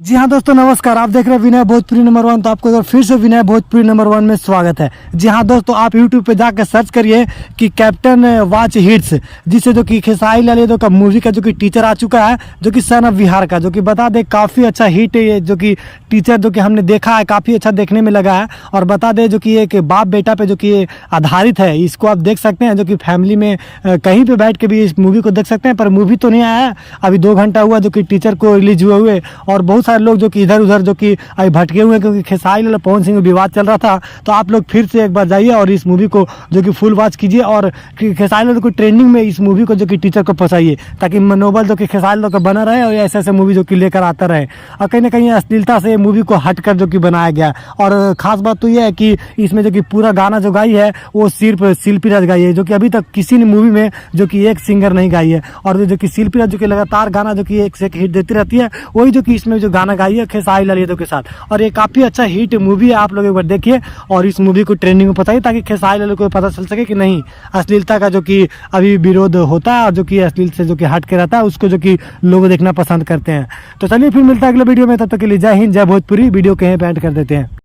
जी हाँ दोस्तों, नमस्कार। आप देख रहे हैं विनय भोजपुरी नंबर 1। तो आपको एक बार फिर से विनय भोजपुरी नंबर 1 में स्वागत है। जी हाँ दोस्तों, आप यूट्यूब पे जाकर सर्च करिए कि कैप्टन वाच हिट्स, जिससे जो कि खेसारी लाल यादव का मूवी का जो कि टीचर आ चुका है, जो कि सन ऑफ बिहार का, जो कि बता दें काफ़ी अच्छा हिट है ये, जो कि टीचर जो कि हमने देखा है काफ़ी अच्छा देखने में लगा है। और बता दें जो कि एक बाप बेटा पे जो कि ये आधारित है, इसको आप देख सकते हैं, जो कि फैमिली में कहीं पे बैठ के भी इस मूवी को देख सकते हैं। पर मूवी तो नहीं आया है, अभी 2 घंटा हुआ जो कि टीचर को रिलीज हुए और बहुत सारे लोग जो कि इधर उधर जो कि अभी भटके हुए हैं, क्योंकि खेसारी लाल पवन सिंह में विवाद चल रहा था। तो आप लोग फिर से एक बार जाइए और इस मूवी को जो कि फुल वॉच कीजिए और खेसारी लाल को ट्रेंडिंग में इस मूवी को जो कि टीचर को पहुंचाइए, ताकि मनोबल जो कि खेसारी लाल का बना रहे और ऐसे ऐसे मूवी जो कि लेकर आता रहे। और कहीं ना कहीं अश्लीलता से मूवी को हटकर जो कि बनाया गया। और खास बात तो यह है कि इसमें जो कि पूरा गाना जो गाई है वो सिर्फ शिल्पी राज गाई है, जो कि अभी तक किसी ने मूवी में जो कि एक सिंगर नहीं गाई है। और जो कि शिल्पी राज जो कि लगातार गाना जो कि एक से एक हिट देती रहती है, वही जो कि इसमें जो गाना गाई है खेसारी लाल यादव के साथ। और ये काफ़ी अच्छा हिट मूवी है, आप लोग एक बार देखिए और इस मूवी को ट्रेंडिंग में बताइए, ताकि खेसारी लाल को पता चल सके कि नहीं, अश्लीलता का जो कि अभी विरोध होता है और जो कि अश्लील से जो कि हट के रहता है, उसको जो कि लोग देखना पसंद करते हैं। तो चलिए फिर मिलता है अगले वीडियो में, तब तक के लिए जय हिंद, जय भोजपुरी। वीडियो कहीं पे एंड कर देते हैं।